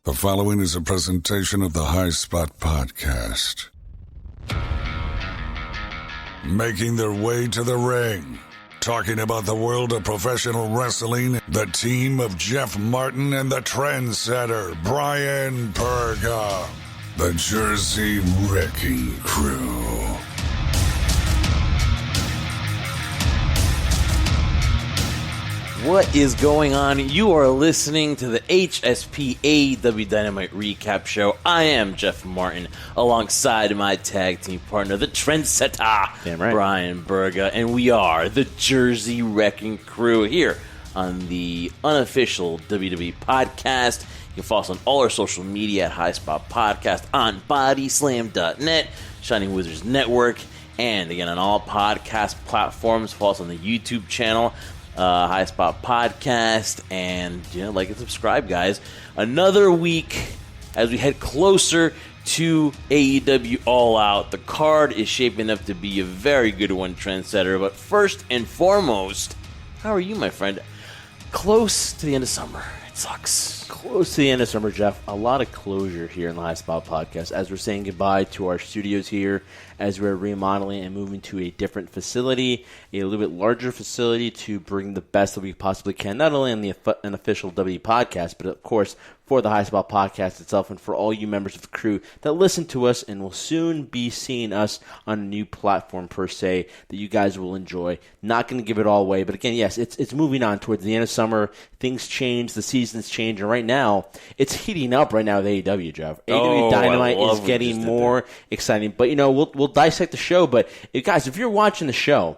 The following is a presentation of the High Spot Podcast. Making their way to the ring, talking about the world of professional wrestling, the team of Jeff Martin and the trendsetter Brian Berga, the Jersey Wrecking Crew. What is going on? You are listening to the HSP AEW Dynamite Recap Show. I am Jeff Martin, alongside my tag team partner, the trendsetter, Brian Berga, and we are the Jersey Wrecking Crew here on the unofficial WWE podcast. You can follow us on all our social media at High Spot Podcast, on bodyslam.net, Shining Wizards Network, and again on all podcast platforms. Follow us on the YouTube channel, High Spot Podcast, and like and subscribe, guys. Another week as we head closer to AEW All Out. The card is shaping up to be a very good one, trendsetter. But first and foremost, how are you, my friend? Close to the end of summer. It sucks. Close to the end of summer, Jeff. A lot of closure here in the High Spot Podcast as we're saying goodbye to our studios here, as we're remodeling and moving to a different facility, a little bit larger facility to bring the best that we possibly can, not only on an official W podcast, but of course for the High Spot Podcast itself and for all you members of the crew that listen to us and will soon be seeing us on a new platform per se that you guys will enjoy. Not going to give it all away, but again, yes, it's moving on towards the end of summer. Things change, the seasons change, and right now it's heating up right now with AEW, Jeff. AEW Dynamite is getting more exciting, but we'll dissect the show. But guys, if you're watching the show,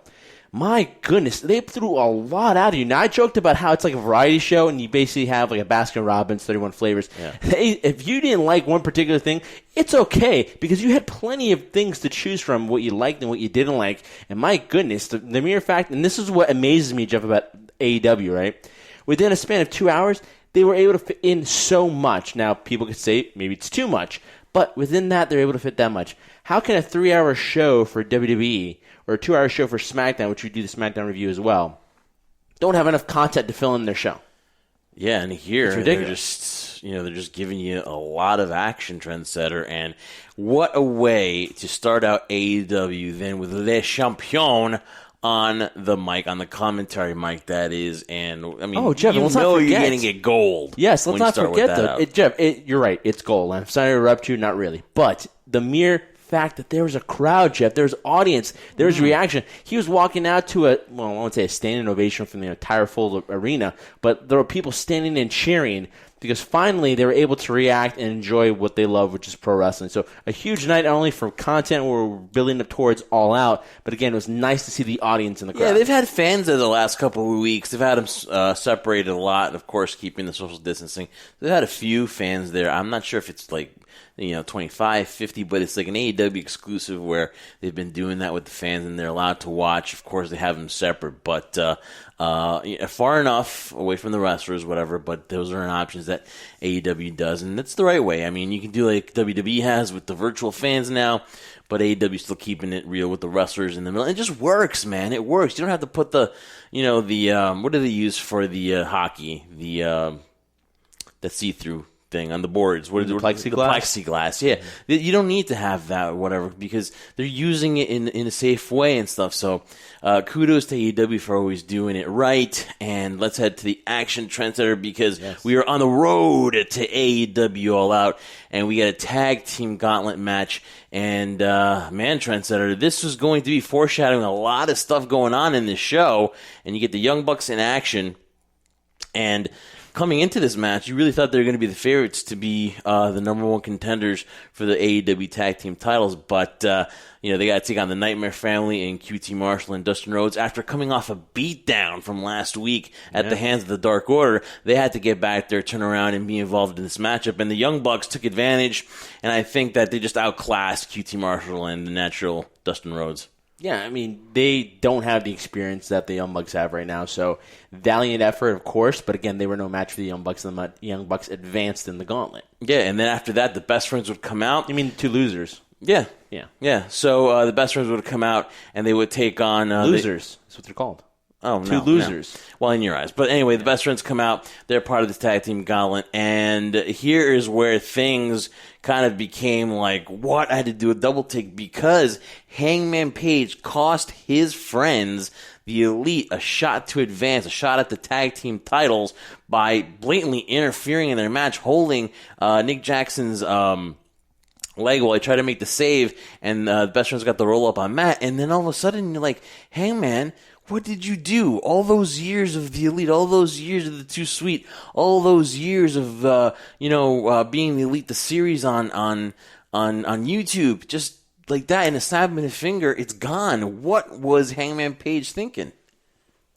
my goodness, they threw a lot out of you. Now, I joked about how it's like a variety show, and you basically have like a Baskin-Robbins, 31 flavors. Yeah. If you didn't like one particular thing, it's okay, because you had plenty of things to choose from, what you liked and what you didn't like. And my goodness, the mere fact, and this is what amazes me, Jeff, about AEW, right? Within a span of 2 hours, they were able to fit in so much. Now, people could say maybe it's too much, but within that, they're able to fit that much. How can a 3-hour show for WWE or a 2-hour show for SmackDown, which we do the SmackDown review as well, don't have enough content to fill in their show? Yeah, and here they're just giving you a lot of action, trendsetter, and what a way to start out AEW then with Le Champion on the mic, on the commentary mic, that is. And I mean, Jeff, you're going to get gold. Yes, let's not forget though. Jeff, you're right. It's gold. I'm sorry to interrupt you, not really. But the mere fact that there was a crowd, Jeff, there was audience, there was reaction. He was walking out to I won't say a standing ovation from the entire full arena, but there were people standing and cheering because finally they were able to react and enjoy what they love, which is pro wrestling. So a huge night, not only for content we're building up towards All Out, but again, it was nice to see the audience in the crowd. Yeah, they've had fans there the last couple of weeks. They've had them separated a lot, of course, keeping the social distancing. They've had a few fans there. I'm not sure if it's like 25, 50, but it's like an AEW exclusive where they've been doing that with the fans and they're allowed to watch. Of course, they have them separate, but far enough away from the wrestlers, whatever, but those are options that AEW does, and that's the right way. I mean, you can do like WWE has with the virtual fans now, but AEW still keeping it real with the wrestlers in the middle. It just works, man. It works. You don't have to put the what do they use for the hockey? The see-through thing on the boards. What is it? Plexiglass? The plexiglass, yeah. You don't need to have that or whatever because they're using it in a safe way and stuff. So kudos to AEW for always doing it right. And let's head to the action, trendsetter, because we are on the road to AEW All Out, and we got a tag team gauntlet match. And man, trendsetter, this was going to be foreshadowing a lot of stuff going on in this show. And you get the Young Bucks in action, and coming into this match, you really thought they were going to be the favorites to be the number one contenders for the AEW tag team titles, but they got to take on the Nightmare Family and QT Marshall and Dustin Rhodes after coming off a beatdown from last week at the hands of the Dark Order. They had to get back there, turn around, and be involved in this matchup, and the Young Bucks took advantage, and I think that they just outclassed QT Marshall and the natural Dustin Rhodes. Yeah, I mean, they don't have the experience that the Young Bucks have right now, so valiant effort, of course, but again, they were no match for the Young Bucks, and the Young Bucks advanced in the gauntlet. Yeah, and then after that, the Best Friends would come out. You mean the two losers? Yeah. Yeah. Yeah, so the Best Friends would come out, and they would take on... losers. That's what they're called. Two losers. No. Well, in your eyes. But anyway, the best friends come out. They're part of this tag team gauntlet. And here is where things kind of became like, what? I had to do a double take because Hangman Page cost his friends, the Elite, a shot to advance, a shot at the tag team titles by blatantly interfering in their match, holding Nick Jackson's leg while he tried to make the save, and the best friends got the roll up on Matt. And then all of a sudden, you're like, Hangman, what did you do? All those years of the Elite, all those years of the Too Sweet, all those years of being the Elite, the series on YouTube, just like that, in a snap of a finger, it's gone. What was Hangman Page thinking?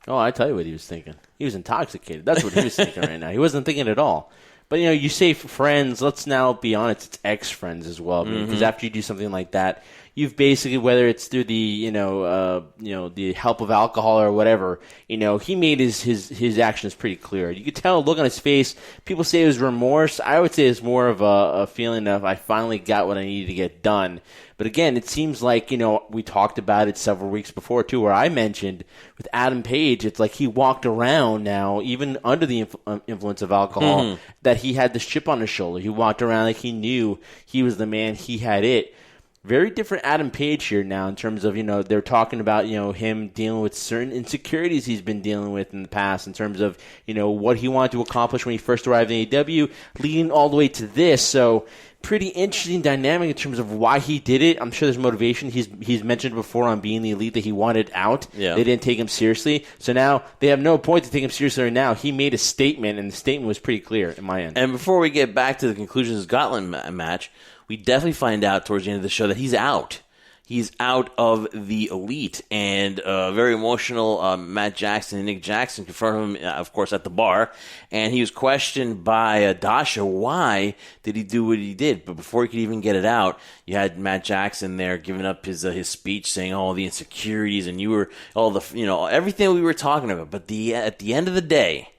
Oh, I tell you what he was thinking. He was intoxicated. That's what he was thinking right now. He wasn't thinking at all. But, you say friends, let's now be honest, it's ex-friends as well. Because after you do something like that, you've basically, whether it's through the, the help of alcohol or whatever, he made his actions pretty clear. You could tell, look on his face. People say it was remorse. I would say it's more of a feeling of, I finally got what I needed to get done. But again, it seems like, we talked about it several weeks before, too, where I mentioned with Adam Page, it's like he walked around now, even under the influence of alcohol, that he had this chip on his shoulder. He walked around like he knew he was the man, he had it. Very different Adam Page here now in terms of, they're talking about, him dealing with certain insecurities he's been dealing with in the past in terms of, what he wanted to accomplish when he first arrived in AEW, leading all the way to this. So pretty interesting dynamic in terms of why he did it. I'm sure there's motivation. He's mentioned before on being the Elite that he wanted out. Yeah. They didn't take him seriously. So now they have no point to take him seriously right now. He made a statement, and the statement was pretty clear in my end. And before we get back to the conclusion of the Scotland match, we definitely find out towards the end of the show that he's out. He's out of the Elite, and very emotional Matt Jackson and Nick Jackson confronted him, of course, at the bar, and he was questioned by Dasha, why did he do what he did? But before he could even get it out, you had Matt Jackson there giving up his speech, saying all the insecurities, and you were all the everything we were talking about. But at the end of the day,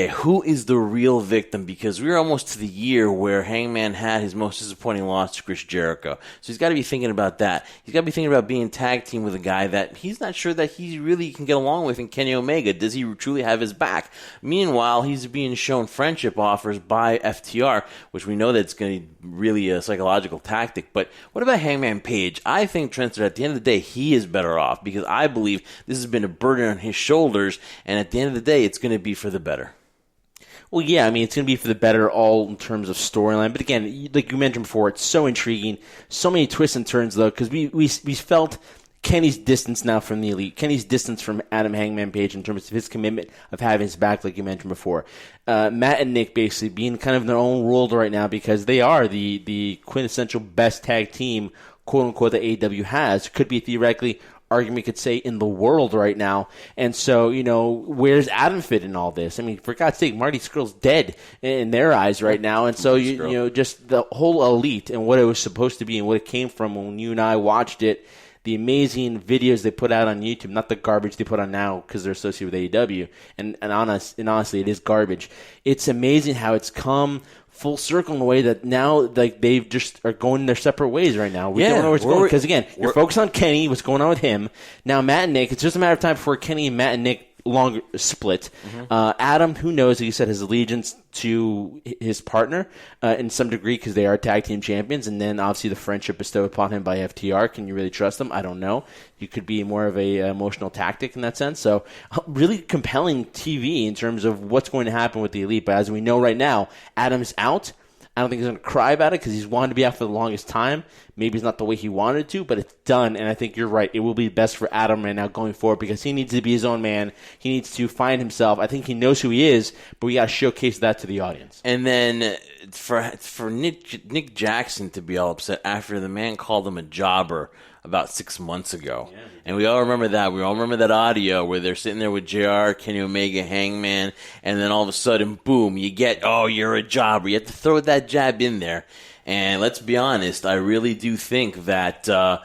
who is the real victim? Because we're almost to the year where Hangman had his most disappointing loss to Chris Jericho. So he's got to be thinking about that. He's got to be thinking about being tag team with a guy that he's not sure that he really can get along with in Kenny Omega. Does he truly have his back? Meanwhile, he's being shown friendship offers by FTR, which we know that's going to be really a psychological tactic. But what about Hangman Page? I think, Trent, that at the end of the day, he is better off because I believe this has been a burden on his shoulders, and at the end of the day, it's going to be for the better. Well, yeah, it's going to be for the better all in terms of storyline. But again, like you mentioned before, it's so intriguing. So many twists and turns, though, because we felt Kenny's distance now from the Elite, Kenny's distance from Adam Hangman Page in terms of his commitment of having his back, like you mentioned before. Matt and Nick basically being kind of in their own world right now because they are the quintessential best tag team, quote-unquote, that AEW has. Could be theoretically argument could say in the world right now. And so, where's Adam fit in all this? For God's sake, Marty Scurll's dead in their eyes right now. And so, just the whole Elite and what it was supposed to be and what it came from when you and I watched it, the amazing videos they put out on YouTube, not the garbage they put on now because they're associated with AEW. And honestly, it is garbage. It's amazing how it's come full circle in a way that now they just are going their separate ways right now. We don't know where it's going because, again, you're focused on Kenny, what's going on with him. Now, Matt and Nick, it's just a matter of time before Kenny and Matt and Nick longer split. Adam, who knows, like you said, his allegiance to his partner in some degree because they are tag team champions, and then obviously the friendship bestowed upon him by FTR. Can you really trust them? I don't know. You could be more of a emotional tactic in that sense. So really compelling TV in terms of what's going to happen with the Elite. But as we know right now, Adam's out. I don't think he's going to cry about it because he's wanted to be out for the longest time. Maybe it's not the way he wanted to, but it's done. And I think you're right. It will be best for Adam right now going forward because he needs to be his own man. He needs to find himself. I think he knows who he is, but we got to showcase that to the audience. And then for Nick Jackson to be all upset after the man called him a jobber about 6 months ago. Yeah. And we all remember that. We all remember that audio where they're sitting there with JR, Kenny Omega, Hangman, and then all of a sudden, boom, you get, you're a jobber. You have to throw that jab in there. And let's be honest, I really do think that, that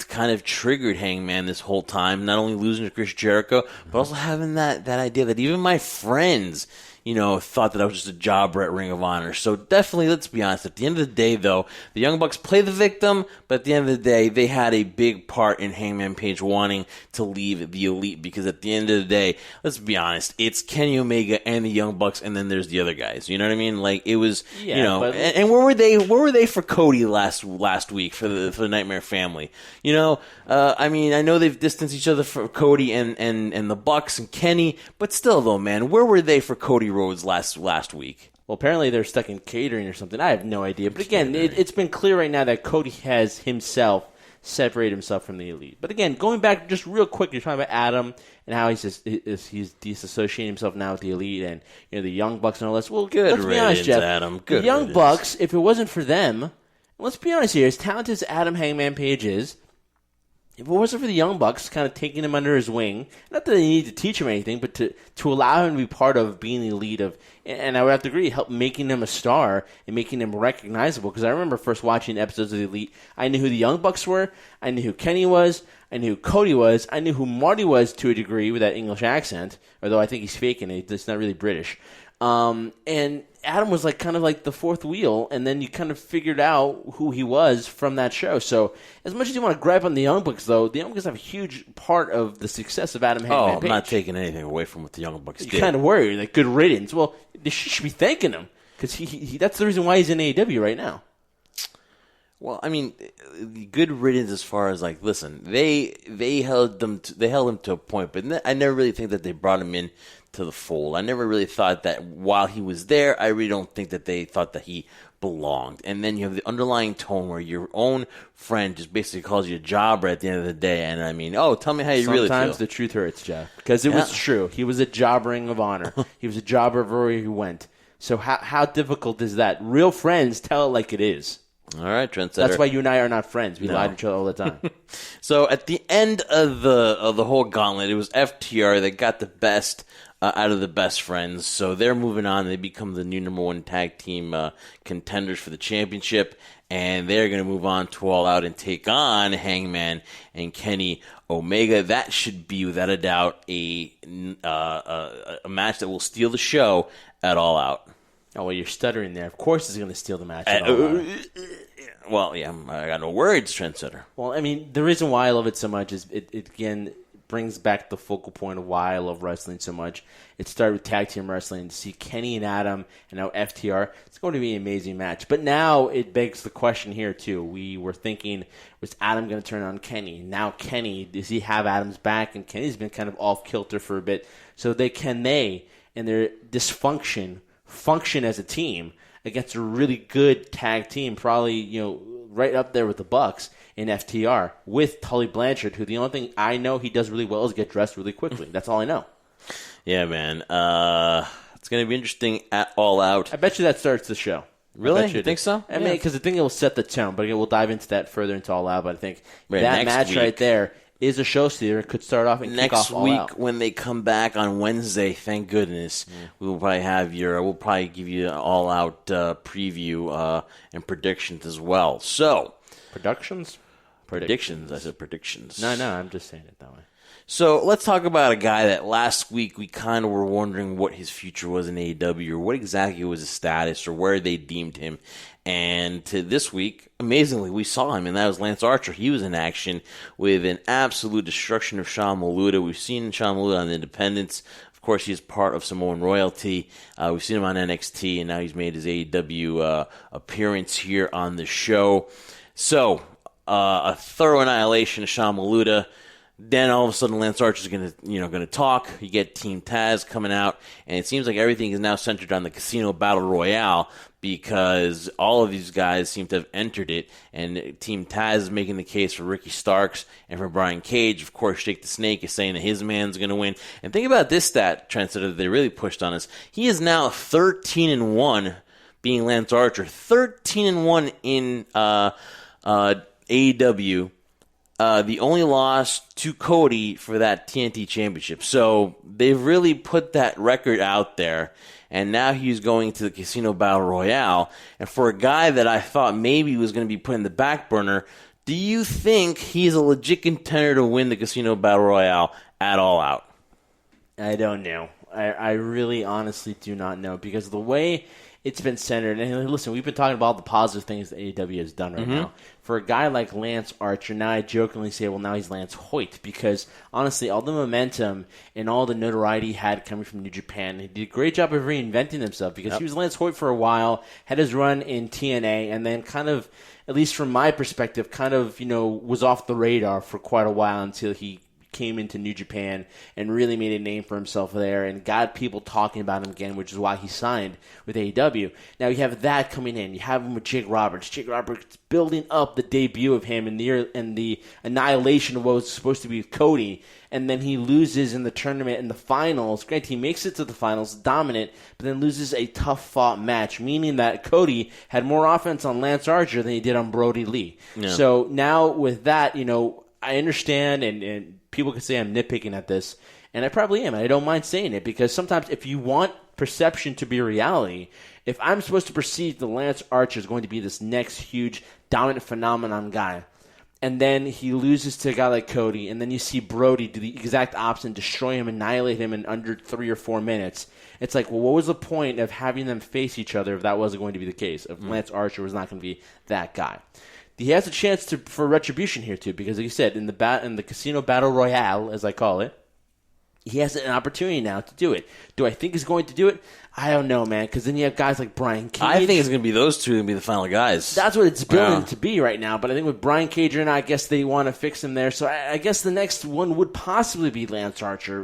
kind of triggered Hangman this whole time, not only losing to Chris Jericho, but also having that idea that even my friends, thought that I was just a jobber at Ring of Honor. So definitely, let's be honest. At the end of the day, though, the Young Bucks play the victim, but at the end of the day, they had a big part in Hangman Page wanting to leave the Elite, because at the end of the day, let's be honest, it's Kenny Omega and the Young Bucks, and then there's the other guys. You know what I mean? Like, it was, and where were they? Where were they for Cody last week for the Nightmare Family? I know they've distanced each other for Cody and the Bucks and Kenny, but still, though, man, where were they for Cody Rhodes last week? Well, apparently they're stuck in catering or something. I have no idea. But again, it's been clear right now that Cody has himself separated himself from the Elite. But again, going back just real quick, you're talking about Adam and how he's disassociating himself now with the Elite and the Young Bucks and all this. Well, let's be honest, Jeff. Adam. The Young Bucks, if it wasn't for them, let's be honest here, as talented as Adam Hangman Page is, if it wasn't for the Young Bucks kind of taking him under his wing, not that they need to teach him anything, but to allow him to be part of being the Elite and I would have to agree, help making him a star and making him recognizable. Because I remember first watching episodes of the Elite, I knew who the Young Bucks were, I knew who Kenny was, I knew who Cody was, I knew who Marty was to a degree with that English accent, although I think he's faking it, it's not really British. And Adam was kind of like the fourth wheel, and then you kind of figured out who he was from that show. So as much as you want to gripe on the Young Bucks, though, the Young Bucks have a huge part of the success of Adam Hangman Page. I'm not taking anything away from what the Young Bucks did. You're kind of worried, like, good riddance. Well, they should be thanking him, because he that's the reason why he's in AEW right now. Well, I mean, good riddance as far as listen, they held him to a point, but I never really think that they brought him in to the fold. I never really thought that while he was there, I really don't think that they thought that he belonged. And then you have the underlying tone where your own friend just basically calls you a jobber at the end of the day. And I mean, tell me how you really feel. Sometimes the truth hurts, Jeff, because it was true. He was a jobber Ring of Honor. He was a jobber everywhere he went. So how difficult is that? Real friends tell it like it is. All right, trendsetter. That's why you and I are not friends. We lie to each other all the time. So at the end of the whole gauntlet, it was FTR that got the best out of the best friends. So they're moving on. They become the new number one tag team contenders for the championship, and they're going to move on to All Out and take on Hangman and Kenny Omega. That should be, without a doubt, a match that will steal the show at All Out. Oh, well, you're stuttering there. Of course it's going to steal the match. Well, yeah, I got no words, trendsetter. Well, I mean, the reason why I love it so much is it again brings back the focal point of why I love wrestling so much. It started with tag team wrestling. To see Kenny and Adam and now FTR, it's going to be an amazing match. But now it begs the question here, too. We were thinking, was Adam going to turn on Kenny? Now Kenny, does he have Adam's back? And Kenny's been kind of off-kilter for a bit. So can they, in their dysfunction, function as a team against a really good tag team, probably right up there with the Bucks in FTR with Tully Blanchard, who the only thing I know he does really well is get dressed really quickly. That's all I know. Yeah, man. It's going to be interesting at All Out. I bet you that starts the show. Really? You think so? I mean, because I think it will set the tone, but we'll dive into that further into All Out. But I think that match right there is a show stealer. It could start off and kick off All Out. Next week when they come back on Wednesday, thank goodness, we will probably have we'll probably give you an All Out preview and predictions as well. So, predictions. I said predictions. No, I'm just saying it that way. So let's talk about a guy that last week we kind of were wondering what his future was in AEW, or what exactly was his status, or where they deemed him. And to this week, amazingly, we saw him, and that was Lance Archer. He was in action with an absolute destruction of Sean Maluta. We've seen Sean Maluta on the Independents. Of course, he's part of Samoan royalty. We've seen him on NXT, and now he's made his AEW appearance here on the show. So, a thorough annihilation of Sean Maluta. Then all of a sudden, Lance Archer's going to talk. You get Team Taz coming out, and it seems like everything is now centered on the Casino Battle Royale, because all of these guys seem to have entered it, and Team Taz is making the case for Ricky Starks and for Brian Cage. Of course, Jake the Snake is saying that his man's going to win. And think about this stat, Trendsetter, that they really pushed on us. He is now 13-1, being Lance Archer, 13-1 in AEW. The only loss to Cody for that TNT Championship. So they've really put that record out there, and now he's going to the Casino Battle Royale. And for a guy that I thought maybe was going to be put in the back burner, do you think he's a legit contender to win the Casino Battle Royale at All Out? I don't know. I really honestly do not know because the way it's been centered, and listen, we've been talking about all the positive things that AEW has done right now. For a guy like Lance Archer, now I jokingly say, well, now he's Lance Hoyt because honestly, all the momentum and all the notoriety he had coming from New Japan, he did a great job of reinventing himself because he was Lance Hoyt for a while, had his run in TNA, and then kind of, at least from my perspective, kind of, was off the radar for quite a while until he came into New Japan and really made a name for himself there and got people talking about him again, which is why he signed with AEW. Now you have that coming in. You have him with Jake Roberts. Jake Roberts building up the debut of him and the annihilation of what was supposed to be Cody, and then he loses in the tournament in the finals. Granted, he makes it to the finals, dominant, but then loses a tough-fought match, meaning that Cody had more offense on Lance Archer than he did on Brody Lee. Yeah. So now with that, I understand, and people can say I'm nitpicking at this, and I probably am, and I don't mind saying it, because sometimes if you want perception to be reality, if I'm supposed to perceive that Lance Archer is going to be this next huge dominant phenomenon guy, and then he loses to a guy like Cody, and then you see Brody do the exact opposite, destroy him, annihilate him in under 3 or 4 minutes, it's like, well, what was the point of having them face each other if that wasn't going to be the case, if Lance Archer was not going to be that guy? He has a chance for retribution here too, because like you said, in the Casino Battle Royale, as I call it, he has an opportunity now to do it. Do I think he's going to do it? I don't know, man, because then you have guys like Brian Cage. I think it's going to be those two going to be the final guys. That's what it's building to be right now, but I think with Brian Cage or not, I guess they want to fix him there. So I guess the next one would possibly be Lance Archer,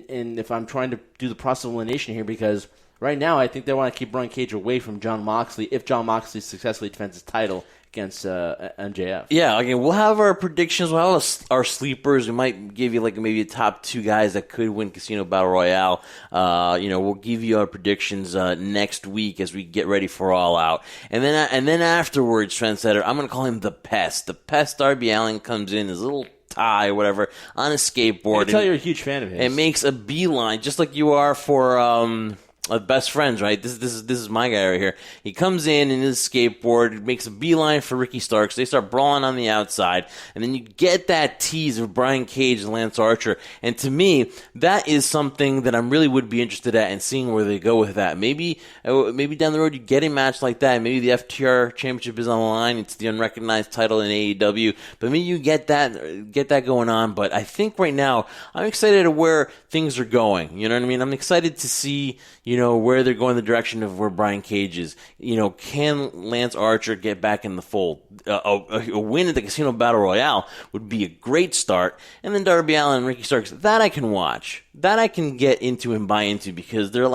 and if I'm trying to do the process of elimination here, because right now I think they want to keep Brian Cage away from Jon Moxley if Jon Moxley successfully defends his title against MJF. Yeah, okay, we'll have our predictions. We'll have our sleepers. We might give you maybe a top 2 guys that could win Casino Battle Royale. We'll give you our predictions next week as we get ready for All Out. And then afterwards, Trendsetter, I'm going to call him the Pest. The Pest, Darby Allin, comes in, his little tie or whatever, on a skateboard. I can tell you're a huge fan of his. And makes a beeline, just like you are for best friends, right? This is my guy right here. He comes in his skateboard, makes a beeline for Ricky Starks. They start brawling on the outside, and then you get that tease of Brian Cage and Lance Archer. And to me, that is something that I really would be interested at and seeing where they go with that. Maybe down the road you get a match like that. Maybe the FTR Championship is on the line. It's the unrecognized title in AEW, but maybe you get that going on. But I think right now I'm excited at where things are going. You know what I mean? I'm excited to see where they're going, the direction of where Brian Cage is. Can Lance Archer get back in the fold? A win at the Casino Battle Royale would be a great start. And then Darby Allin and Ricky Starks, that I can watch. That I can get into and buy into because they're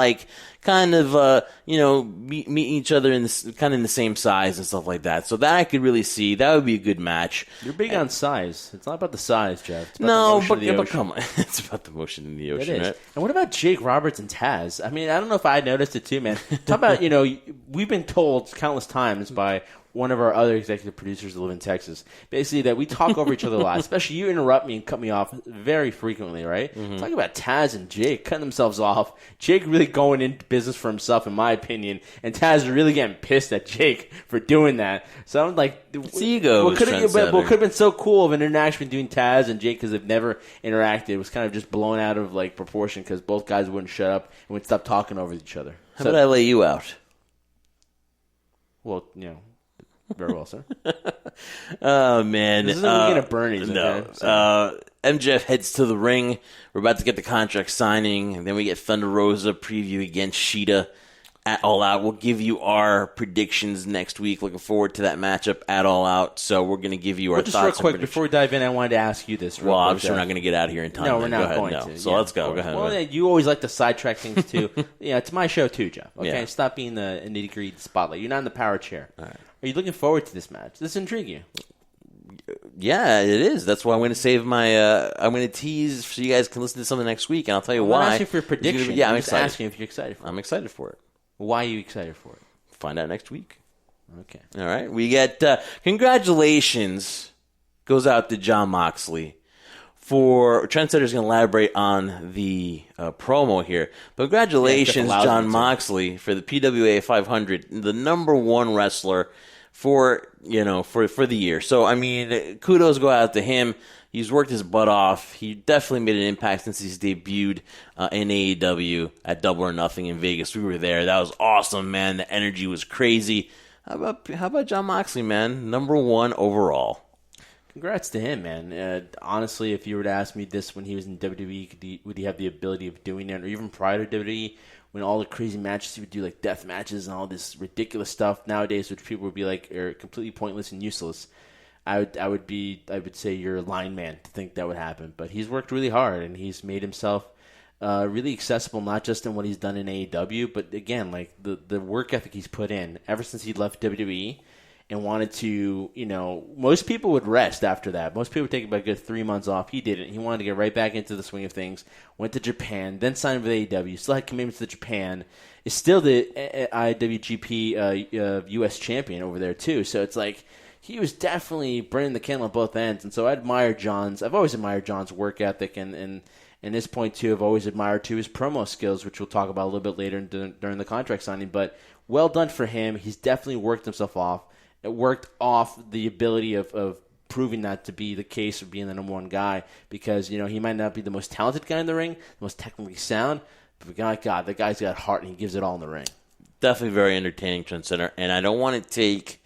kind of, meeting each other in the same size and stuff like that. So that I could really see. That would be a good match. You're big on size. It's not about the size, Jeff. It's about but come on. It's about the motion in the ocean, right? And what about Jake Roberts and Taz? I mean, I don't know if I noticed it too, man. Talk about, we've been told countless times by one of our other executive producers who live in Texas, basically that we talk over each other a lot, especially you interrupt me and cut me off very frequently, right? Mm-hmm. Talking about Taz and Jake cutting themselves off. Jake really going into business for himself, in my opinion, and Taz really getting pissed at Jake for doing that. So I'm like, it's ego. What could have been so cool of an interaction between Taz and Jake because they've never interacted. It was kind of just blown out of proportion because both guys wouldn't shut up and would stop talking over each other. How about I lay you out? Well, very well, sir. Oh, man. This isn't weekend of Bernie's. No. Okay? MJF heads to the ring. We're about to get the contract signing. And then we get Thunder Rosa preview against Sheeta at All Out. We'll give you our predictions next week. Looking forward to that matchup at All Out. So we're going to give you our thoughts. Just real quick, before we dive in, I wanted to ask you this. Well, I'm sure we're not going to get out of here in time. No, we're not going to. So let's go. Go ahead. Well, you always like to sidetrack things, too. It's my show, too, Jeff. Okay, yeah. Stop being the nitty-gritty spotlight. You're not in the power chair. All right. Are you looking forward to this match? Does this intrigue you? Yeah, it is. That's why I'm going to save my. I'm going to tease so you guys can listen to something next week, and I'll tell you why. I'm asking for a prediction. Yeah, I'm excited. excited. Asking if you're excited for it. I'm excited for it. Why are you excited for it? Find out next week. Okay. All right. We get congratulations goes out to Jon Moxley. For Trendsetter's going to elaborate on the promo here. But congratulations, Jon Moxley, for the PWA 500, the number one wrestler for the year. So I mean, kudos go out to him. He's worked his butt off. He definitely made an impact since he's debuted in AEW at Double or Nothing in Vegas. We were there. That was awesome, man. The energy was crazy. How about Jon Moxley, man? Number 1 overall. Congrats to him, man. Honestly, if you were to ask me this when he was in WWE, would he have the ability of doing it? Or even prior to WWE, when all the crazy matches he would do, like death matches and all this ridiculous stuff nowadays, which people would be like are completely pointless and useless. I would say you're a lying man to think that would happen. But he's worked really hard and he's made himself really accessible, not just in what he's done in AEW, but again, like the work ethic he's put in ever since he left WWE and wanted to, most people would rest after that. Most people would take about a good 3 months off. He didn't. He wanted to get right back into the swing of things, went to Japan, then signed with AEW, still had commitments to Japan, is still the IWGP US champion over there too. So it's like, he was definitely burning the candle on both ends. And so I've always admired John's work ethic and this point, too, I've always admired, too, his promo skills, which we'll talk about a little bit later during the contract signing. But well done for him. He's definitely worked himself off. It worked off the ability of proving that to be the case of being the number 1 guy because, he might not be the most talented guy in the ring, the most technically sound, but God, the guy's got heart and he gives it all in the ring. Definitely very entertaining, Trent Center. And I don't want to take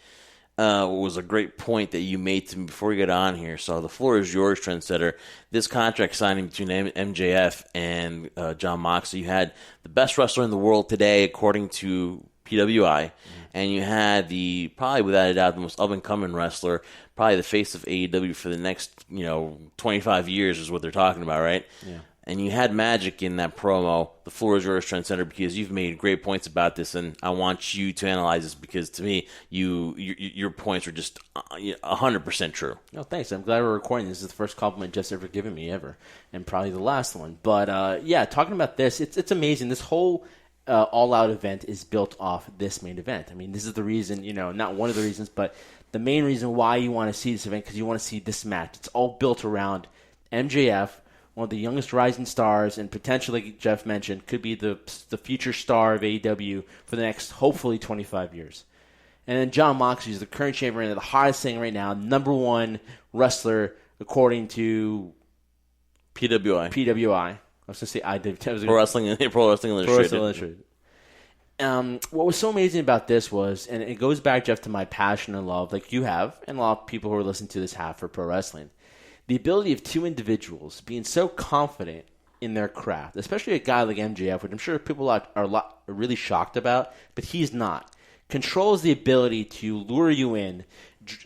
what was a great point that you made to me before we get on here. So the floor is yours, Trendsetter. This contract signing between MJF and Jon Moxley, you had the best wrestler in the world today, according to PWI, and you had probably without a doubt, the most up-and-coming wrestler, probably the face of AEW for the next, 25 years is what they're talking about, right? Yeah. And you had magic in that promo. The floor is yours, Trent Center, because you've made great points about this, and I want you to analyze this because to me, your points were just 100% true. No, thanks. I'm glad we're recording. This is the first compliment Jeff's ever given me ever, and probably the last one. But yeah, talking about this, it's amazing. This whole all-out event is built off this main event. I mean, this is the reason, not one of the reasons, but the main reason why you want to see this event because you want to see this match. It's all built around MJF. One of the youngest rising stars, and potentially, like Jeff mentioned, could be the future star of AEW for the next, hopefully, 25 years. And then Jon Moxley is the current champion, the hottest thing right now, number 1 wrestler according to PWI. I was going to say IW. Pro Wrestling Illustrated. What was so amazing about this was, and it goes back, Jeff, to my passion and love, like you have, and a lot of people who are listening to this have for pro wrestling. The ability of 2 individuals being so confident in their craft, especially a guy like MJF, which I'm sure people are really shocked about, but he's not, controls the ability to lure you in,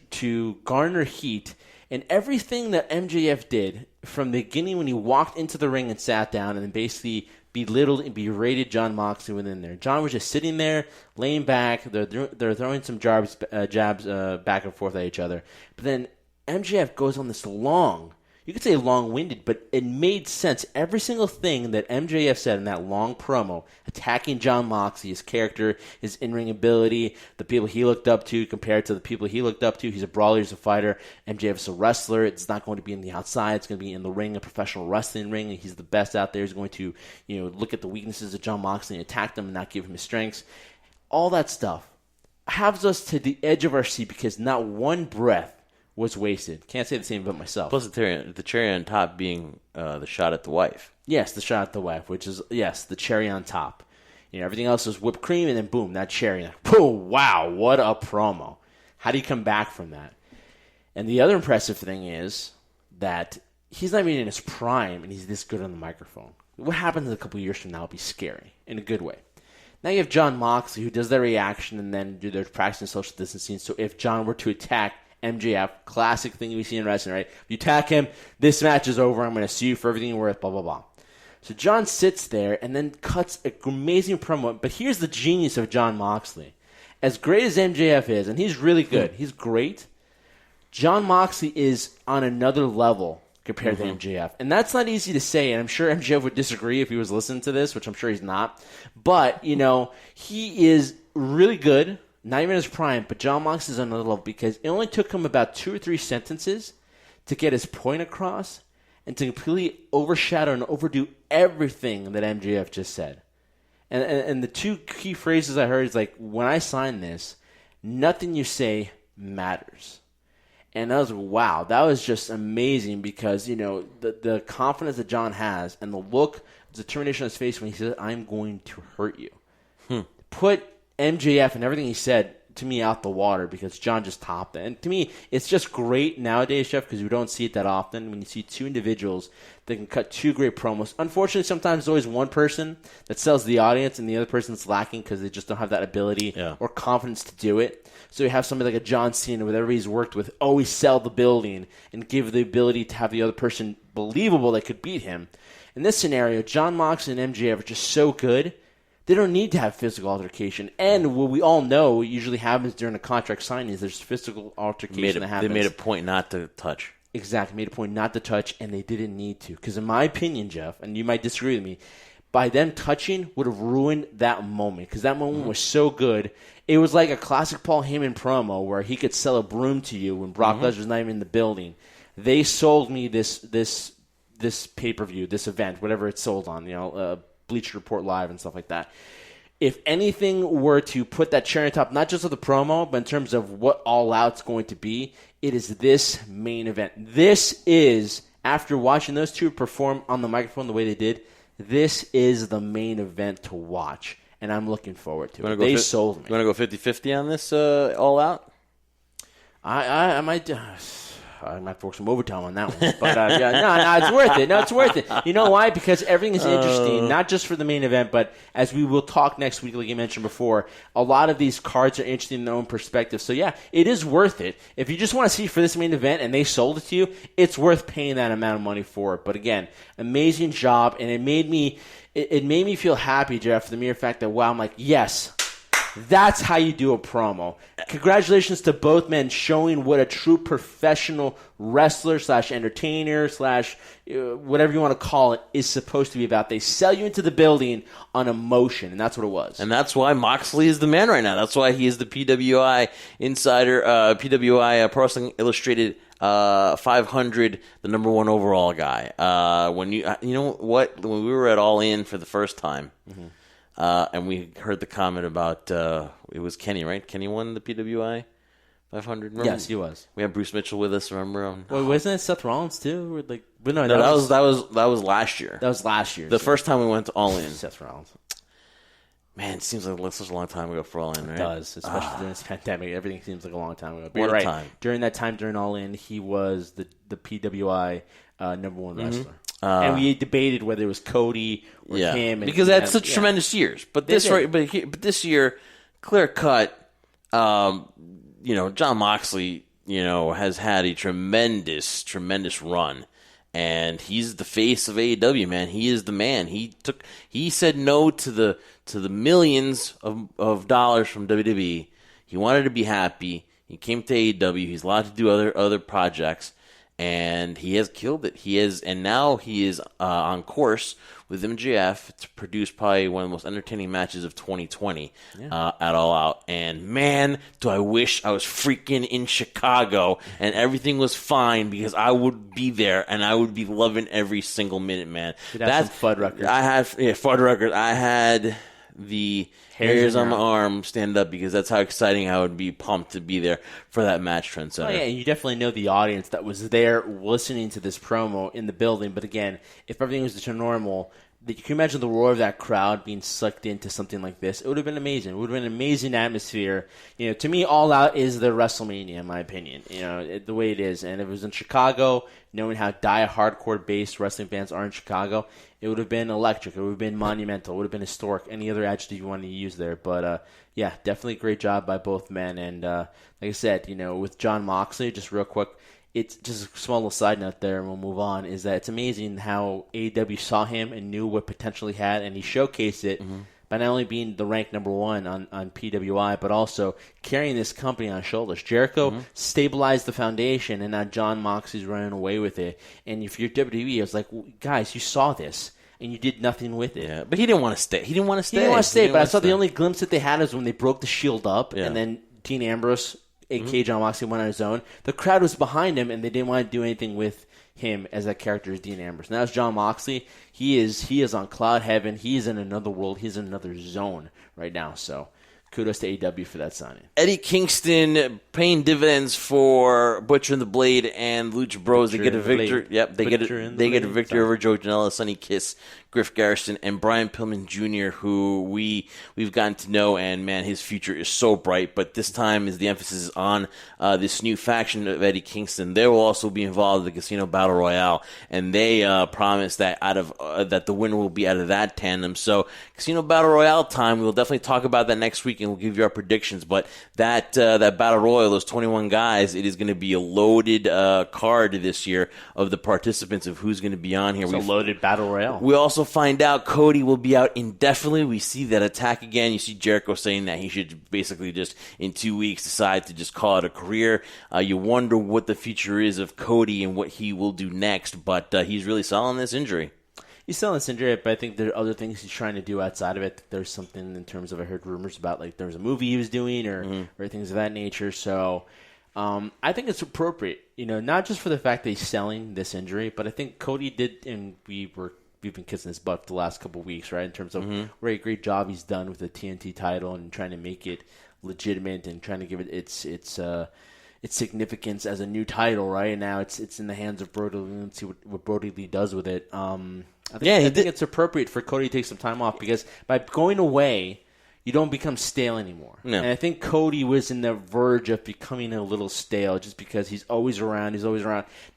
to garner heat, and everything that MJF did from the beginning when he walked into the ring and sat down and then basically belittled and berated Jon Moxley within there. Jon was just sitting there, laying back. They're throwing some jabs back and forth at each other. But then MJF goes on this you could say long-winded, but it made sense. Every single thing that MJF said in that long promo, attacking Jon Moxley, his character, his in-ring ability, the people he looked up to compared to the people he looked up to. He's a brawler, he's a fighter. MJF is a wrestler. It's not going to be in the outside. It's going to be in the ring, a professional wrestling ring. And he's the best out there. He's going to look at the weaknesses of Jon Moxley and attack them and not give him his strengths. All that stuff has us to the edge of our seat because not one breath was wasted. Can't say the same about myself. Plus the cherry on top being the shot at the wife. Yes, the shot at the wife, which is, the cherry on top. Everything else is whipped cream, and then boom, that cherry. Oh, wow, what a promo. How do you come back from that? And the other impressive thing is that he's not even in his prime, and he's this good on the microphone. What happens a couple years from now will be scary, in a good way. Now you have Jon Moxley, who does their reaction, and then they're practicing social distancing. So if Jon were to attack MJF, classic thing we see in wrestling, right? If you attack him, this match is over. I'm going to sue you for everything you're worth, blah, blah, blah. So Jon sits there and then cuts an amazing promo. But here's the genius of Jon Moxley. As great as MJF is, and he's really good, he's great, Jon Moxley is on another level compared to MJF. And that's not easy to say, and I'm sure MJF would disagree if he was listening to this, which I'm sure he's not. But, he is really good. Not even his prime, but Jon Moxley is on another level because it only took him about 2 or 3 sentences to get his point across and to completely overshadow and overdo everything that MJF just said. And the 2 key phrases I heard is like, when I sign this, nothing you say matters. And I was like, wow, that was just amazing because, the confidence that John has and the look, the determination on his face when he says, I'm going to hurt you. Put MJF and everything he said to me out the water because John just topped it. And to me, it's just great nowadays, Jeff, because we don't see it that often when you see two individuals that can cut two great promos. Unfortunately, sometimes there's always one person that sells the audience and the other person's lacking because they just don't have that ability or confidence to do it. So you have somebody like a John Cena with everybody he's worked with always sell the building and give the ability to have the other person believable that could beat him. In this scenario, John Moxley and MJF are just so good. They don't need to have physical altercation. And what we all know usually happens during a contract signing is there's physical altercation that happens. They made a point not to touch. Exactly. Made a point not to touch, and they didn't need to. Because in my opinion, Jeff, and you might disagree with me, by them touching would have ruined that moment. Because that moment was so good. It was like a classic Paul Heyman promo where he could sell a broom to you when Brock Lesnar's not even in the building. They sold me this pay-per-view, this event, whatever it's sold on, Bleacher Report Live and stuff like that. If anything were to put that cherry on top, not just of the promo, but in terms of what All Out's going to be, it is this main event. This is, after watching those two perform on the microphone the way they did, this is the main event to watch, and I'm looking forward to it. They sold me. You want to go 50-50 on this All Out? I might... I might fork some overtime on that one. But, no, it's worth it. No, it's worth it. You know why? Because everything is interesting, not just for the main event, but as we will talk next week, like you mentioned before, a lot of these cards are interesting in their own perspective. So, yeah, it is worth it. If you just want to see for this main event and they sold it to you, it's worth paying that amount of money for it. But, again, amazing job, and it made me feel happy, Jeff, for the mere fact that, wow, I'm like, yes, that's how you do a promo. Congratulations to both men showing what a true professional wrestler / entertainer / whatever you want to call it is supposed to be about. They sell you into the building on emotion, and that's what it was. And that's why Moxley is the man right now. That's why he is the PWI insider, PWI Pro Wrestling Illustrated 500, the number one overall guy. When you know what? When we were at All In for the first time, and we heard the comment about it was Kenny, right? Kenny won the PWI 500. Remember? Yes, he was. We had Bruce Mitchell with us. Remember? Wait, wasn't it Seth Rollins too? Or no, that was last year. That was last year. The first time we went to All In. Seth Rollins. Man, it seems like such a long time ago for All In, right? It does, especially during this pandemic. Everything seems like a long time ago. But What you're a right. time. During that time, during All In, he was the PWI number one wrestler. And we debated whether it was Cody or him. Because they had such tremendous years. But this year, clear cut, John Moxley, has had a tremendous, tremendous run. And he's the face of AEW, man. He is the man. He said no to the millions of dollars from WWE. He wanted to be happy. He came to AEW. He's allowed to do other projects. And he has killed it. And now he is on course with MJF to produce probably one of the most entertaining matches of 2020 at All Out. And man, do I wish I was freaking in Chicago and everything was fine because I would be there and I would be loving every single minute, man. That's some Fuddruckers. Fuddruckers. I had the hairs on my arm stand up because that's how exciting I would be pumped to be there for that match, Trendsetter. Oh, yeah, and you definitely know the audience that was there listening to this promo in the building. But again, if everything was to normal, you can imagine the roar of that crowd being sucked into something like this. It would have been amazing. It would have been an amazing atmosphere. To me, All Out is the WrestleMania, in my opinion. The way it is. And if it was in Chicago, knowing how hardcore-based wrestling fans are in Chicago, it would have been electric. It would have been monumental. It would have been historic. Any other adjective you wanted to use there. But, definitely a great job by both men. And like I said, with John Moxley, just real quick, it's just a small little side note there, and we'll move on, is that it's amazing how AEW saw him and knew what potential he had, and he showcased it by not only being the ranked number one on PWI, but also carrying this company on his shoulders. Jericho stabilized the foundation, and now John Moxley's running away with it. And if you're WWE, I was like, guys, you saw this, and you did nothing with it. Yeah, but he didn't want to stay. He didn't want to stay, but I saw the only glimpse that they had is when they broke the Shield up, and then Dean Ambrose, a.k.a. John Moxley, went on his own. The crowd was behind him, and they didn't want to do anything with him as that character as Dean Ambrose. Now, as John Moxley, he is on cloud heaven. He is in another world. He's in another zone right now. So, kudos to AEW for that signing. Eddie Kingston paying dividends for Butcher and the Blade and Lucha Bros. They get a victory. Yep, they get a victory over Joe Janela, Sonny Kiss, Griff Garrison, and Brian Pillman Jr., who we've gotten to know, and man, his future is so bright. But this time is the emphasis on this new faction of Eddie Kingston. They will also be involved in the Casino Battle Royale, and they promise that that the winner will be out of that tandem. So Casino Battle Royale time. We'll definitely talk about that next week, and we'll give you our predictions. But that Battle Royal, those 21 guys, it is going to be a loaded card this year of the participants of who's going to be on here. It's a loaded Battle Royale. We also find out Cody will be out indefinitely. We see that attack again. You see Jericho saying that he should basically just in 2 weeks decide to just call it a career. You wonder what the future is of Cody and what he will do next, but he's really selling this injury. He's selling this injury, but I think there are other things he's trying to do outside of it. There's something in terms of, I heard rumors about, like there was a movie he was doing or things of that nature. So I think it's appropriate, not just for the fact that he's selling this injury, but I think Cody did, and we've been kissing his butt for the last couple of weeks, right, in terms of what a great job he's done with the TNT title and trying to make it legitimate and trying to give it its significance as a new title, right? And now it's in the hands of Brody Lee. Let's see what Brody Lee does with it. I think it's appropriate for Cody to take some time off because by going away, you don't become stale anymore. No. And I think Cody was in the verge of becoming a little stale just because he's always around.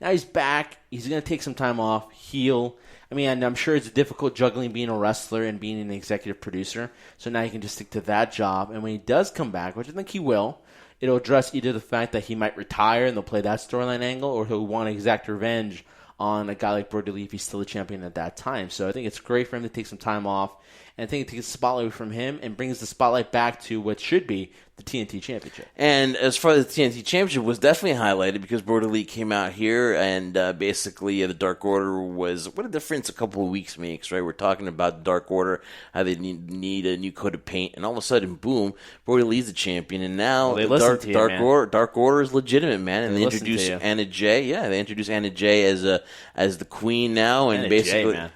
Now he's back. He's going to take some time off, heal. I mean, I'm sure it's difficult juggling being a wrestler and being an executive producer. So now he can just stick to that job. And when he does come back, which I think he will, it'll address either the fact that he might retire and they'll play that storyline angle, or he'll want to exact revenge on a guy like Brody Lee if he's still a champion at that time. So I think it's great for him to take some time off. And I think it takes the spotlight from him and brings the spotlight back to what should be the TNT Championship. And as far as the TNT Championship was definitely highlighted because Brody Lee came out here and basically the Dark Order was, what a difference a couple of weeks makes, right? We're talking about the Dark Order, how they need a new coat of paint, and all of a sudden, boom, Brody Lee's the champion, and now Dark Order is legitimate, man. And they introduce Anna Jay. Yeah, they introduce Anna Jay as the queen now, and Anna basically, Jay, man.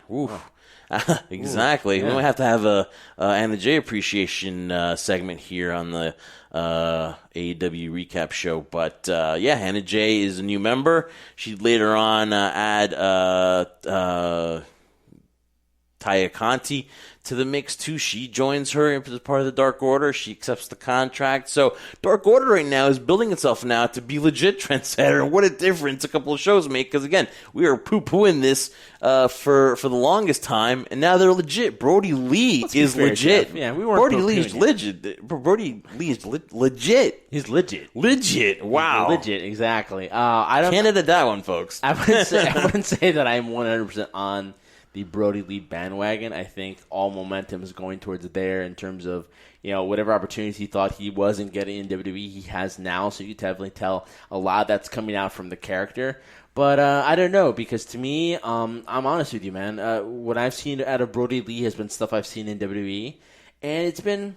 Exactly. Ooh, yeah. We might have to have a Anna Jay appreciation segment here on the AEW recap show. But Anna Jay is a new member. She'd later on add Taya Conti to the mix too. She joins her as part of the Dark Order. She accepts the contract. So Dark Order right now is building itself now to be legit trendsetter. What a difference a couple of shows make, because again, we were poo-pooing this for the longest time, and now they're legit. Brody Lee is legit. Jeff. Yeah, we weren't. Brody Lee is legit. Brody Lee is legit. He's legit. Legit. Wow. He's legit. Exactly. I don't. Can't edit that one, folks. I wouldn't say that I'm 100% on the Brody Lee bandwagon. I think all momentum is going towards there in terms of, whatever opportunities he thought he wasn't getting in WWE, he has now. So you can definitely tell a lot that's coming out from the character. But I don't know, because to me, I'm honest with you, man. What I've seen out of Brody Lee has been stuff I've seen in WWE, and it's been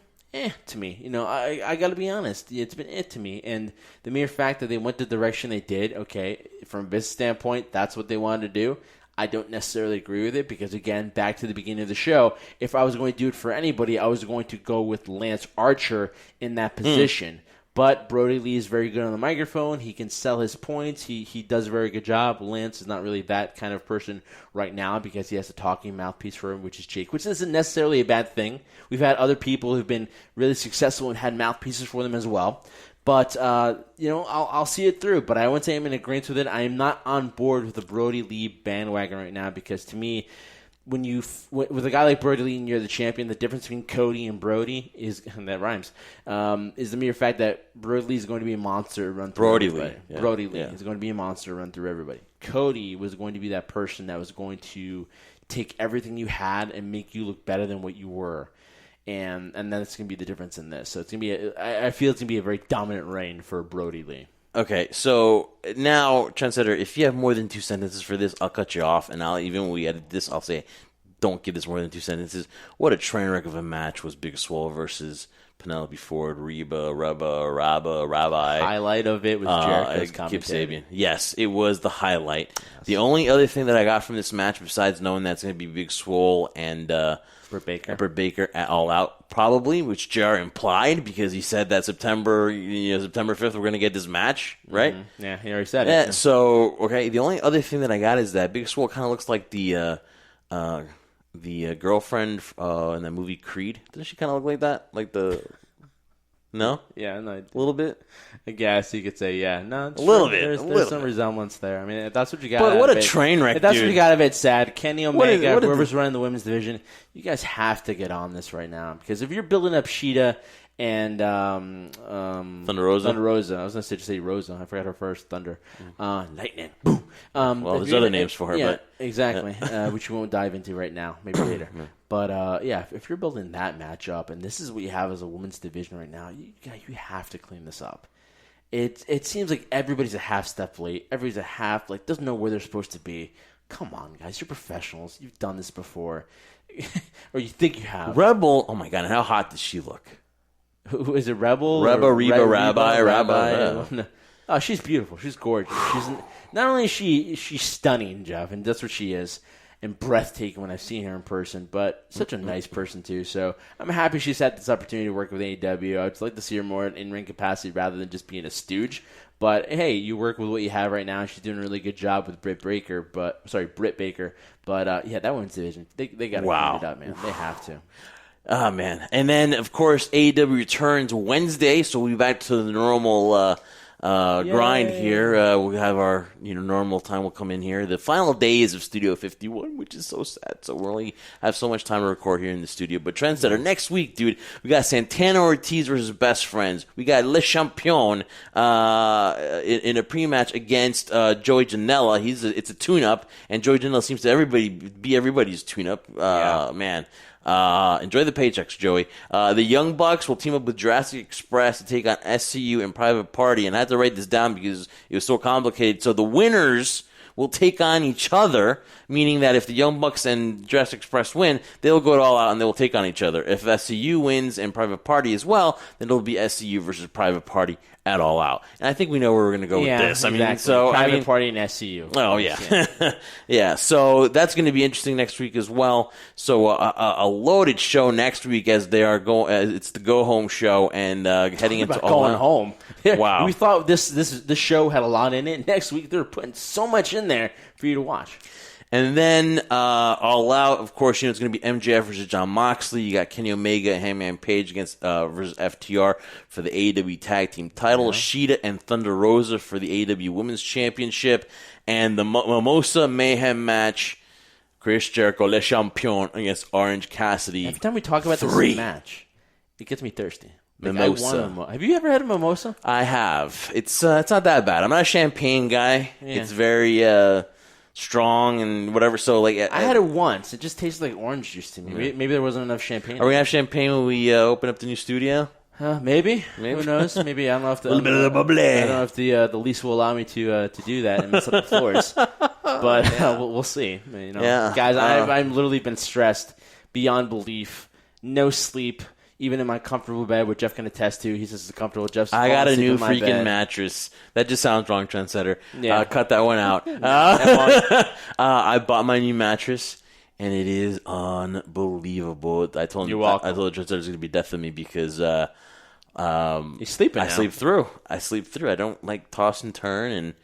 to me. I got to be honest. It's been to me. And the mere fact that they went the direction they did, okay, from a business standpoint, that's what they wanted to do. I don't necessarily agree with it because, again, back to the beginning of the show, if I was going to do it for anybody, I was going to go with Lance Archer in that position. But Brody Lee is very good on the microphone. He can sell his points. He does a very good job. Lance is not really that kind of person right now because he has a talking mouthpiece for him, which is Jake, which isn't necessarily a bad thing. We've had other people who've been really successful and had mouthpieces for them as well. But, I'll see it through. But I wouldn't say I'm in agreement with it. I am not on board with the Brody Lee bandwagon right now because, to me, with a guy like Brody Lee and you're the champion, the difference between Cody and Brody is, and that rhymes, is the mere fact that Brody Lee is going to be a monster run through everybody. Brody Lee is going to be a monster run through everybody. Cody was going to be that person that was going to take everything you had and make you look better than what you were. And that's going to be the difference in this. So it's going to be I feel it's going to be a very dominant reign for Brody Lee. Okay, so now, Trendsetter, if you have more than 2 sentences for this, I'll cut you off, and when we edit this, I'll say don't give this more than 2 sentences. What a train wreck of a match was Big Swole versus Penelope Ford, Rabbi. Highlight of it was Jericho's commentary. Kip Sabian. Yes, it was the highlight. Yes. The only other thing that I got from this match, besides knowing that's going to be Big Swole and Britt Baker at All Out, probably, which JR implied because he said that September 5th we're going to get this match, right? Mm-hmm. Yeah, he already said it. Yeah. So, okay, the only other thing that I got is that Big Swole kind of looks like the girlfriend in that movie Creed. Doesn't she kind of look like that? No? Yeah, no, a little bit? I guess you could say, yeah. No, a little bit. There's some resemblance there. I mean, if that's what you got. But what a train wreck, if that's dude. what you got of it, sad. Kenny Omega, whoever's running the women's division, you guys have to get on this right now. Because if you're building up Sheeta and Thunder Rosa. I was going to say Rosa. I forgot her first. Thunder. Lightning. Boom. Well, there's other names for her. Yeah, but exactly. Which we won't dive into right now. Maybe later. But, if you're building that matchup, and this is what you have as a women's division right now, you have to clean this up. It seems like everybody's a half step late. Everybody's a half, doesn't know where they're supposed to be. Come on, guys. You're professionals. You've done this before. Or you think you have. Rebel. Oh, my God. And how hot does she look? Who is it? Rebel? Rabbi. Oh, she's beautiful. She's gorgeous. Not only is she's stunning, Jeff, and that's what she is, and breathtaking when I've seen her in person, but such a nice person too. So I'm happy she's had this opportunity to work with AEW. I'd like to see her more in ring capacity rather than just being a stooge. But hey, you work with what you have right now. She's doing a really good job with Britt Baker. But that women's division, they got to clean it up, man. They have to. Oh, man. And then, of course, AEW returns Wednesday, so we'll be back to the normal grind here. We have our normal time will come in here. The final days of Studio 51, which is so sad. So we only have so much time to record here in the studio. But Trendsetter, next week, dude, we got Santana Ortiz versus Best Friends. We got Le Champion in a pre-match against Joey Janela. It's a tune-up, and Joey Janela seems to be everybody's tune-up. Man. Enjoy the paychecks, Joey. The Young Bucks will team up with Jurassic Express to take on SCU and Private Party. And I had to write this down because it was so complicated. So the winners will take on each other, meaning that if the Young Bucks and Jurassic Express win, they'll go All Out and they will take on each other. If SCU wins and Private Party as well, then it'll be SCU versus Private Party at All Out. And I think we know where we're going to go with this. Exactly. Private Party and SCU. Oh, yeah. Yeah, so that's going to be interesting next week as well. So a loaded show next week as they are going. It's the go-home show and heading into All Out. Going home. Wow. We thought this show had a lot in it. Next week, they're putting so much in there for you to watch. And then All Out, of course, it's going to be MJF versus John Moxley. You got Kenny Omega and Hangman Page versus FTR for the AEW Tag Team title. Sheeta and Thunder Rosa for the AEW Women's Championship. And the Mimosa Mayhem match, Chris Jericho, Le Champion against Orange Cassidy. Every time we talk about this match, it gets me thirsty. Mimosa. Have you ever had a mimosa? I have. It's not that bad. I'm not a champagne guy. Yeah. It's very strong and whatever. So I had it once. It just tasted like orange juice to me. Maybe there wasn't enough champagne. Are we gonna have champagne when we open up the new studio? Maybe. Who knows? Maybe I don't know if a little bit of the bubbly. I don't know if the lease will allow me to do that and mess up the floors. But we'll see. Guys, I've literally been stressed beyond belief. No sleep. Even in my comfortable bed, which Jeff can attest to. He says it's comfortable. I got a new freaking mattress. That just sounds wrong, Trendsetter. Yeah. Cut that one out. I bought my new mattress, and it is unbelievable. I told him, I told Trendsetter it's going to be death of me because you're sleeping now. I sleep through. I don't toss and turn, and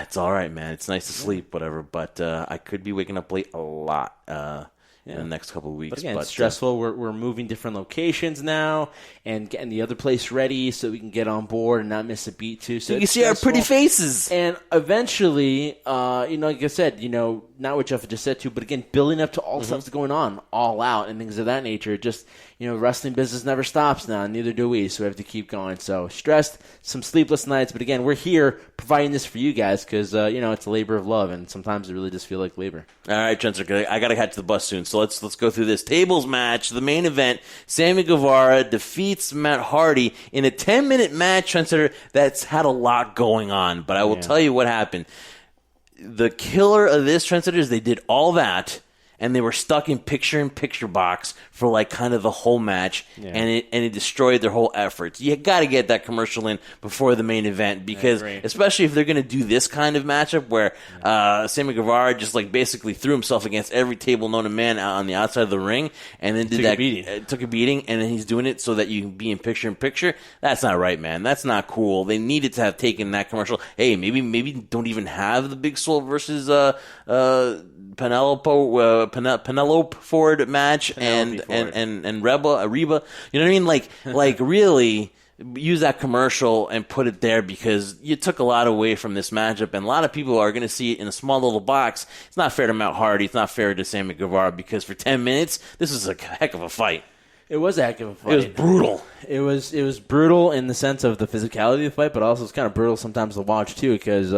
it's all right, man. It's nice to sleep, whatever. But I could be waking up late a lot. In the next couple of weeks. But again, it's stressful. We're moving different locations now and getting the other place ready so we can get on board and not miss a beat too. So you can see our pretty faces. And eventually, like I said, not what Jeff just said too, but again, building up to all stuff that's going on, All Out and things of that nature. Just, wrestling business never stops now, and neither do we, so we have to keep going. So stressed, some sleepless nights, but again, we're here providing this for you guys because, it's a labor of love, and sometimes it really just feel like labor. All right, Trentser, I got to catch the bus soon, so let's go through this. Tables match, the main event, Sammy Guevara defeats Matt Hardy in a 10-minute match, Trentser, that's had a lot going on, but I will tell you what happened. The killer of this, Trendsetter, is they did all that, and they were stuck in picture-in-picture box for like kind of the whole match, and it destroyed their whole efforts. You got to get that commercial in before the main event, because especially if they're going to do this kind of matchup where Sammy Guevara just like basically threw himself against every table known to man out on the outside of the ring, and then took a beating, and then he's doing it so that you can be in picture-in-picture. That's not right, man. That's not cool. They needed to have taken that commercial. Hey, maybe don't even have the Big Swole versus Penelope Ford match and Reba. You know what I mean? Like really use that commercial and put it there, because you took a lot away from this matchup, and a lot of people are going to see it in a small little box. It's not fair to Matt Hardy. It's not fair to Sammy Guevara, because for 10 minutes, this is a heck of a fight. It was a heck of a fight. It was brutal. It was brutal in the sense of the physicality of the fight, but also it's kind of brutal sometimes to watch too, because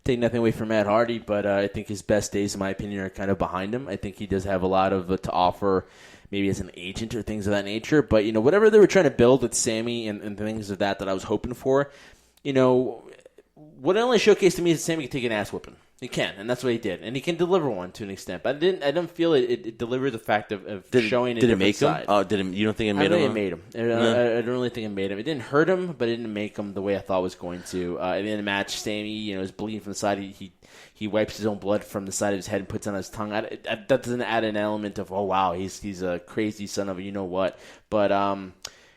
take nothing away from Matt Hardy, but I think his best days, in my opinion, are kind of behind him. I think he does have a lot of to offer, maybe as an agent or things of that nature. But whatever they were trying to build with Sammy and things of that I was hoping for, what it only showcased to me is that Sammy can take an ass whipping. He can, and that's what he did, and he can deliver one to an extent. But I don't feel it delivered the fact of showing a different side. Oh, did it? You don't think it made him? It made him. I don't really think it made him. It didn't hurt him, but it didn't make him the way I thought it was going to. At the end of the match, Sammy, is bleeding from the side. He wipes his own blood from the side of his head and puts it on his tongue. That doesn't add an element of, oh wow, he's a crazy son of a you know what. But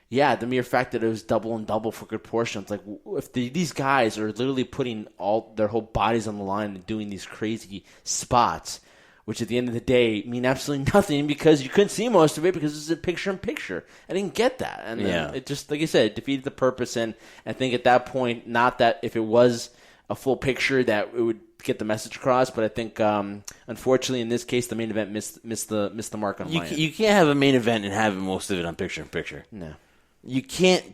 yeah, the mere fact that it was double and double for good portions. Like, if these guys are literally putting all their whole bodies on the line and doing these crazy spots, which at the end of the day mean absolutely nothing, because you couldn't see most of it because it's a picture-in-picture. I didn't get that. And it just, like I said, it defeated the purpose. And I think at that point, not that if it was a full picture that it would get the message across, but I think unfortunately in this case the main event missed the mark on my end. You can't have a main event and have most of it on picture-in-picture. No. You can't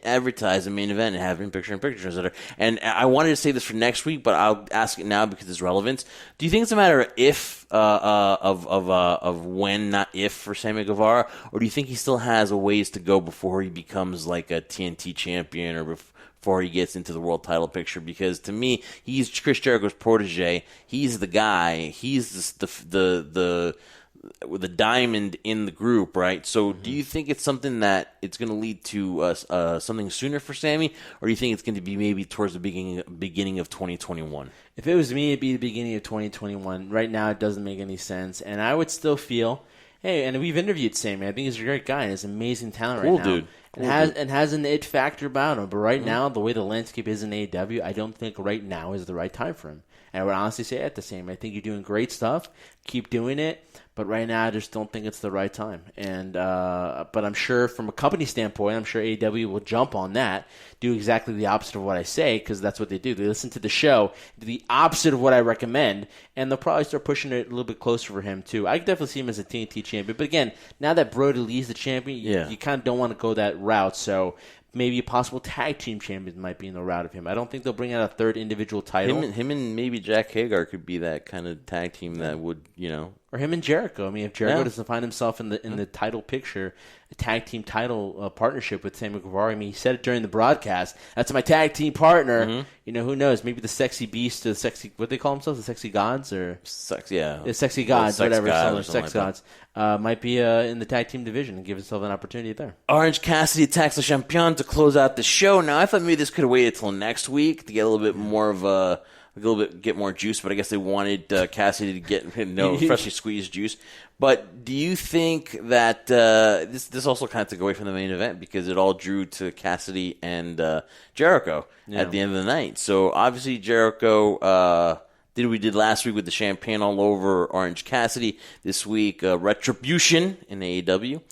advertise a main event and have it in picture-in-picture. And I wanted to say this for next week, but I'll ask it now because it's relevant. Do you think it's a matter of if of when, not if, for Sammy Guevara, or do you think he still has a ways to go before he becomes like a TNT champion or before he gets into the world title picture? Because to me, he's Chris Jericho's protege. He's the guy. He's the diamond in the group, right? So do you think it's something that it's going to lead to something sooner for Sammy, or do you think it's going to be maybe towards the beginning of 2021? If it was me, it'd be the beginning of 2021. Right now, it doesn't make any sense, and I would still feel, hey, and we've interviewed Sammy. I think he's a great guy and has amazing talent right now. Dude. And has an it factor about him. But right now, the way the landscape is in AEW, I don't think right now is the right time for him. And I would honestly say at the same. I think you're doing great stuff. Keep doing it. But right now, I just don't think it's the right time. And but I'm sure from a company standpoint, I'm sure AEW will jump on that, do exactly the opposite of what I say, because that's what they do. They listen to the show, do the opposite of what I recommend, and they'll probably start pushing it a little bit closer for him, too. I definitely see him as a TNT champion. But again, now that Brody Lee's the champion, you kind of don't want to go that route. So maybe a possible tag team champion might be in the route of him. I don't think they'll bring out a third individual title. Him and maybe Jack Hagar could be that kind of tag team that would, Or him and Jericho. I mean, if Jericho doesn't find himself in the title picture, a tag team title partnership with Sammy Guevara, I mean, he said it during the broadcast. That's my tag team partner. Who knows? Maybe the Sexy Beast or the Sexy, what do they call themselves? The Sexy Gods? Or The Sexy Gods, whatever. Sex Gods. Might be in the tag team division and give himself an opportunity there. Orange Cassidy attacks the Champion to close out the show. Now, I thought maybe this could have waited till next week to get a little bit more of get more juice, but I guess they wanted Cassidy to get freshly squeezed juice. But do you think that this also kind of took away from the main event because it all drew to Cassidy and Jericho at the end of the night? So obviously Jericho did what we did last week with the champagne all over Orange Cassidy. This week, Retribution in AEW.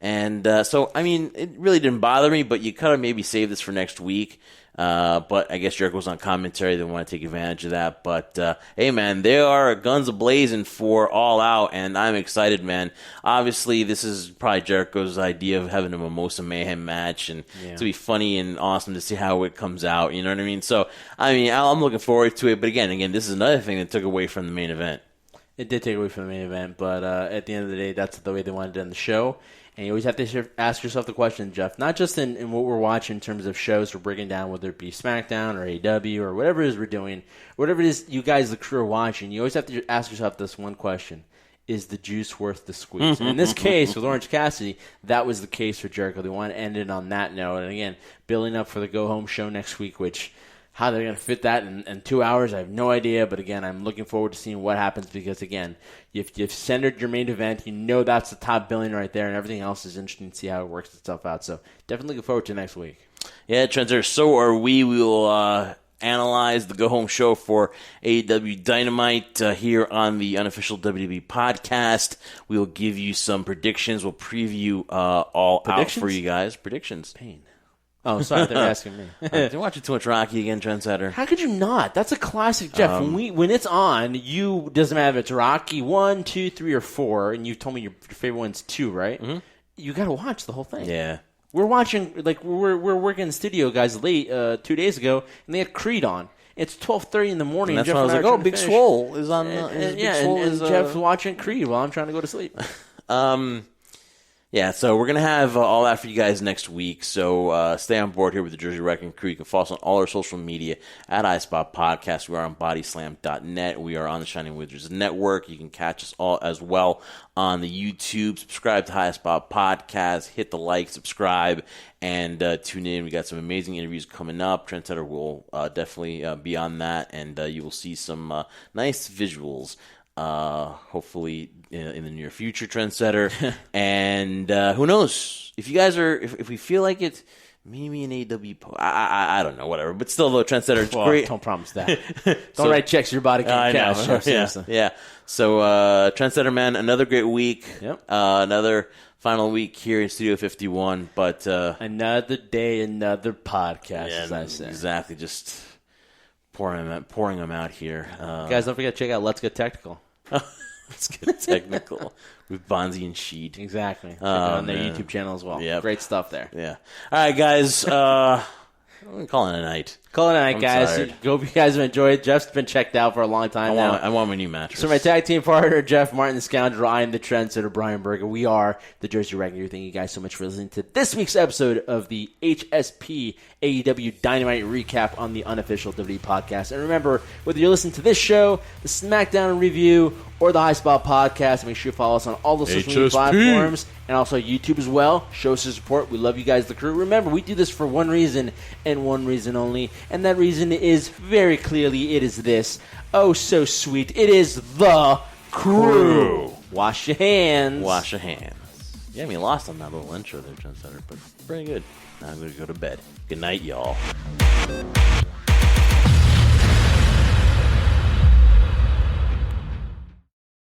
And so, I mean, it really didn't bother me, but you kind of maybe save this for next week. But I guess Jericho's on commentary. They want to take advantage of that. But, hey, man, they are guns a-blazing for All Out, and I'm excited, man. Obviously, this is probably Jericho's idea of having a Mimosa Mayhem match, and it's going to be funny and awesome to see how it comes out. You know what I mean? So, I mean, I'm looking forward to it. But, again, this is another thing that took away from the main event. It did take away from the main event, but at the end of the day, that's the way they wanted to end the show. And you always have to ask yourself the question, Jeff, not just in what we're watching in terms of shows we're breaking down, whether it be SmackDown or AEW or whatever it is we're doing, whatever it is you guys, the crew, are watching, you always have to ask yourself this one question. Is the juice worth the squeeze? And in this case, with Orange Cassidy, that was the case for Jericho. They wanted to end it on that note. And again, building up for the go-home show next week, which how they're going to fit that in 2 hours, I have no idea. But again, I'm looking forward to seeing what happens because, again, if you've centered your main event, you know that's the top billing right there, and everything else is interesting to see how it works itself out. So definitely looking forward to next week. Yeah, Trendsetter, so are we. We will analyze the go-home show for AEW Dynamite here on the unofficial WWE podcast. We will give you some predictions. We'll preview all out for you guys. Predictions. Pain. Oh, sorry, they're asking me. You're watching too much Rocky again, Trendsetter. How could you not? That's a classic, Jeff. When it's on, doesn't matter if it's Rocky 1, 2, 3, or 4, and you told me your favorite one's 2, right? Mm-hmm. You got to watch the whole thing. Yeah. We're watching, we're working in the studio, guys, late 2 days ago, and they had Creed on. It's 12:30 in the morning. And that's when I was like, "Oh, Big Swole is on." And Jeff's watching Creed while I'm trying to go to sleep. Yeah, so we're going to have all that for you guys next week. So stay on board here with the Jersey Wrecking Crew. You can follow us on all our social media at iSpot Podcast. We are on bodyslam.net. We are on the Shining Wizards Network. You can catch us all as well on the YouTube. Subscribe to iSpot Podcast. Hit the like, subscribe, and tune in. We got some amazing interviews coming up. Trendsetter will definitely be on that, and you will see some nice visuals. Hopefully in the near future, Trendsetter. And who knows? If you guys are, if we feel like it, maybe an AEW I don't know, whatever. But still, though, Trendsetter, it's great. Don't promise that. Don't write checks your body can't cash. Yeah. So, Trendsetter, man, another great week. Yep. Another final week here in Studio 51. But another day, another podcast, as I say. Exactly. Just pouring them out here. Guys, don't forget to check out Let's Get Technical. Let's Get Technical with Bonzi and Sheet. Exactly. Check it on their YouTube channel as well. Yep. Great stuff there. Yeah. All right, guys. I'm calling it a night. Call it a night, guys. Tired. Hope you guys have enjoyed. Jeff's been checked out for a long time now. I want my new mattress. So my tag team partner, Jeff Martin, the Scoundrel. I am the Trendsetter, Brian Berger. We are the Jersey Wrangler. Thank you guys so much for listening to this week's episode of the HSP AEW Dynamite recap on the unofficial WWE podcast. And remember, whether you're listening to this show, the SmackDown review, or the High Spot podcast, make sure you follow us on all the social media platforms and also YouTube as well. Show us your support. We love you guys, the crew. Remember, we do this for one reason and one reason only, and that reason is very clearly it is this. Oh, so sweet. It is the crew. Wash your hands. Wash your hands. Yeah, I mean, lost on that little intro there, Trendsetter, but pretty good. Now I'm going to go to bed. Good night, y'all.